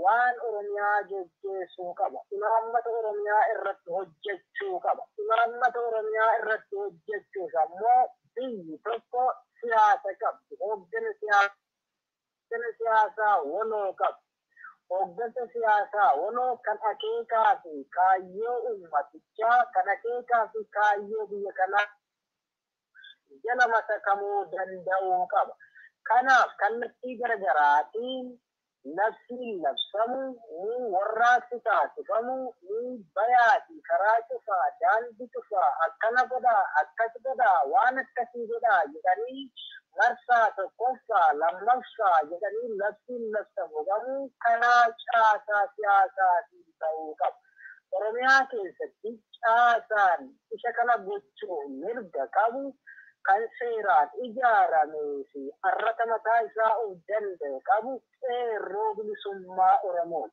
waan Oromiyaa jajjeessuu qaba. Imaammata Oromiyaa irratti hojjechuu qaba. Imaammata Oromiyaa irratti hojjechuuf ammoo biyyi tokko siyaasa qabdi. Hooggana siyaasaa waloo qabdi. Hooggana siyaasaa waloo kan akeekaa fi kaayyoo uummatichaa, kan akeekaa fi kaayyoo biyya kanaa jala masakamuu danda'uu qaba. Kanaaf kallattii garaagaraatiin labsiin labsamu, ni warraaqsi taasifamu, ni bayaatii karaa cufaa, daandii cufaa, akkana godhaa, akkas godhaa, waan akkasii godhaa jedhanii marsaa tokkoffaa, lammaffaa jedhanii labsiin labsamu qabu kanaa caasaa siyaasaatiin ta'uu qaba. Oromiyaa keessatti caasaan isa kana gochuu mirga qabu kan seeraan ijaaramee fi arrata mataa isaa of danda'e qabu qeerroo bilisummaa Oromoo.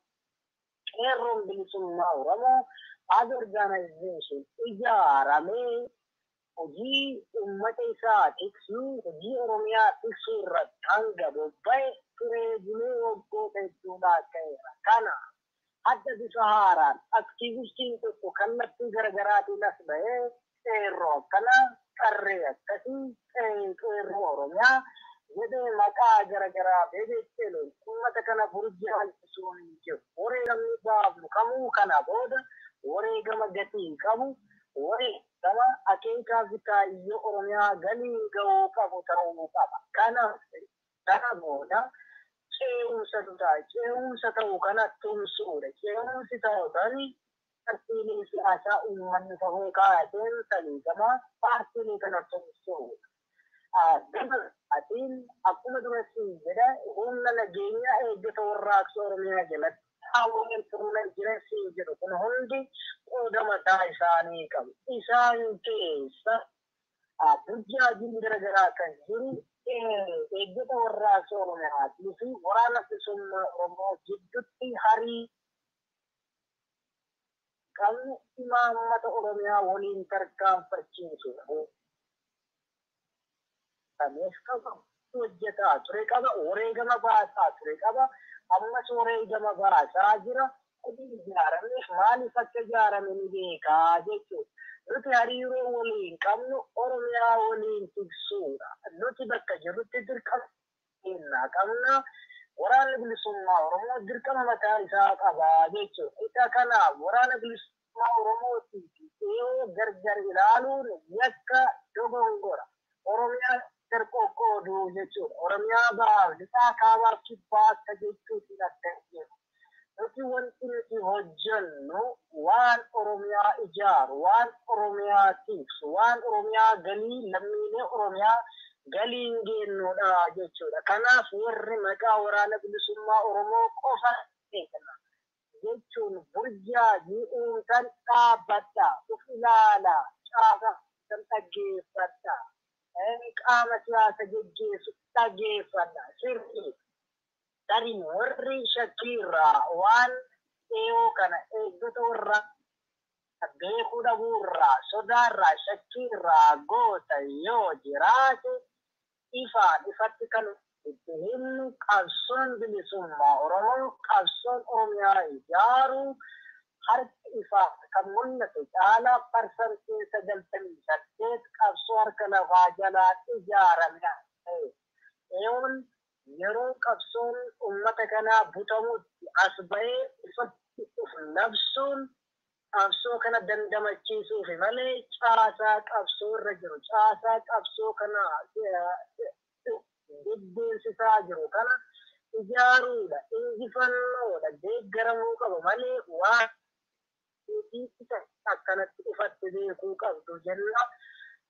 Qeerroon bilisummaa Oromoo as organization ijaaramee hojii uummata isaa tiksuu, hojii Oromiyaa tiksuu irratti hanga bobba'e tureejilee waggoota hedduudhaa ka'eera. Kana adda bifa haaraan aktiivistiin tokko kallattii garaagaraatiin as ba'ee qeerroo akkanaa qarree akkasii qeerroo Oromiyaa jedhee maqaa garagaraa beebeecheeluun uummata kana burjaajessuu hin jiru. Wareegamni baafnu kamuu kana booda wareegama gatii qabu, wareegama akeekaa fi kaayyoo Oromiyaa galii ga'uu qabu ta'uu qaba. Kana booda ce'umsa ta'a. Ce'umsa ta'uu kana tumsuudha. Ce'umsi ta'uu tani partiilee siyaasaa uummanni ta'uu kaateen sanii gama partiilee kana tumsuudha. Atiin akkuma duratti jedha humna nageenyaa eeggata warraaqsa Oromiyaa jalatti hawaasni humna jireenya jedhu kun hundi qooda mataa isaanii qabu. Isaan keessa burjaajiin garagaraa kan jiru eeggata warraaqsa Oromiyaatii fi waraana bilisummaa Oromoo gidduutti harii qabu imaammata Oromiyaa waliin tarkaanfachiisudha. Kanis qaba hojjetaa ture qaba wareegama baasaa ture qaba ammas wareegama baasaa jira hojii ijaarame maaliif akka ijaarame ni beekaa jechuudha. Nuti hariiroo waliin qabnu Oromiyaa waliin tiksuudha. Nuti bakka jirrutti dirqama qabna. Waraanni bilisummaa Oromoo dirqama mataa isaa qaba jechuudha. Isa kanaaf waraana bilisummaa Oromootii yoo gargar ilaaluun yakka dogongora. Oromiyaa terkokooduu jechuudha. Oromiyaa baaf lixaa kaabaaf kibbaa akka jechuutiin akka jiru. Nuti wanti nuti hojjennu waan Oromiyaa ijaaru, waan Oromiyaa tiksu, waan Oromiyaa galii lammiilee Oromiyaa galiin geennuudha jechuudha. Kanaaf warri maqaa waraana bilisummaa Oromoo qofa beekna jechuun burjaajii uumtan dhaabbadhaa, uf ilaalaa, caasaa kan dhaggeeffadhaa. Qaama siyaasa geggeessu dhaggeeffadha. Sirrii tarii warri shakkiirraa waan dhiyoo kana eeggata warra beekuu dhabuurraa sodaarraa shakkiirraa goota yoo jiraate ifatti kan itti himnu qabsoon bilisummaa Oromoo qabsoon Oromiyaa ijaaru harka ifaa kan mul'atu caalaa parsantii 98 qabsoo harka lafaa jalaa ijaarame. Eeyoon yeroo qabsoon uummata kanaa butamutti as ba'ee ifatti of labsuun qabsoo kana dandamachiisuufi malee caasaa qabsoo irra jiru caasaa qabsoo kana deddeebisaa jiru kana ijaaruudha. Injifannoodha. Deeggaramuu qaba malee waan akkanatti ifatti beekuu qabdu jenna.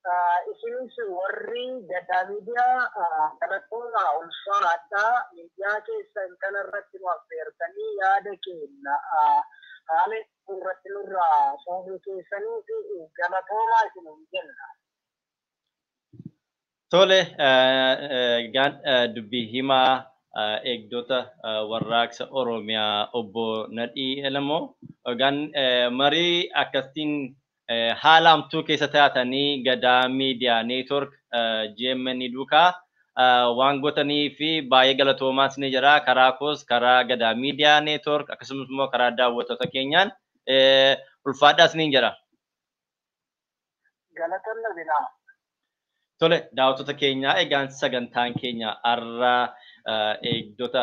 isinis warri Gadaa Miidiyaa kallattooma ulfaadhaa miidiyaa keessan kanarratti nu affeertanii yaada keenya haala irratti nurraa fuudhuu keessanii fi galatoomaa isiniin jenna. Tole, dubbii himaa eegdota warraaqsa Oromiyaa obbo Nadhii Elamoo marii akkasiin haala hamtuu keessa taatanii Gadaa Miidiyaa Neetwork GMN duukaa waan gootanii fi baay'ee galatoomaas ni jira. Karaa koos karaa Gadaa Miidiyaa Neetwork akkasumas immoo karaa daawwattoota keenyaan ulfaadhaas ni jira. Galatoomaa binaa. Tole, daawwattoota keenyaa egaan sagantaan keenya har'a eegdota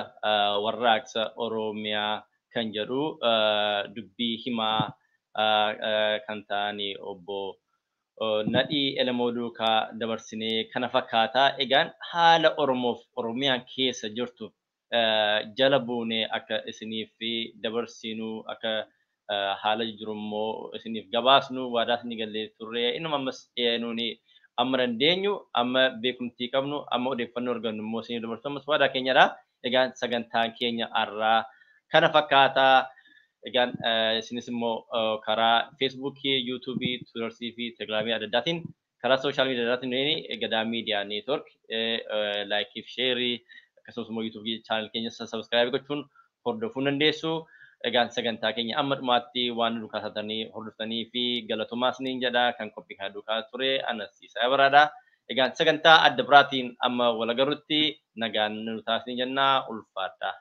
warraaqsa Oromiyaa kan jedhu dubbii himaa kan ta'anii obbo Nadhii Elamoo duukaa dabarsinee kana fakkaataa. Egaan haala Oromoof Oromiyaan keessa jirtu jala buunee akka isiniif dabarsinuu akka haala jiru immoo isiniif gabaasnu waadaa isinii gallee turre. Innuma ammas nuuni amma dandeenyu amma beekumtii qabnu amma odeeffannoo argannu immoo isinii dabarsu ammas waadaa keenyadha. Egaan sagantaan keenya har'aa kana fakkaataa. Egaan isinis immoo karaa Feesbuukii, Yuutuubii, Tiwiitarii fi Telegiraamii adda addaatiin karaa sooshaal miidiyaa addaatiin Gadaa Miidiyaa Neetwork laayikii fi sheerii akkasumas immoo Yuutuubii chaanal keenya sabiskiraayib gochuun hordofuu dandeessu. Egaan sagantaa keenya amma dhumaatti waan nu kaasatanii hordoftanii fi galatoomaas ni jedha. Kan qophii kana duukaa ture Anasiisaa Baraadha. Egaan sagantaa adda biraatiin amma wal agarrutti nagaan nu taasisni jennaa ulfaadha.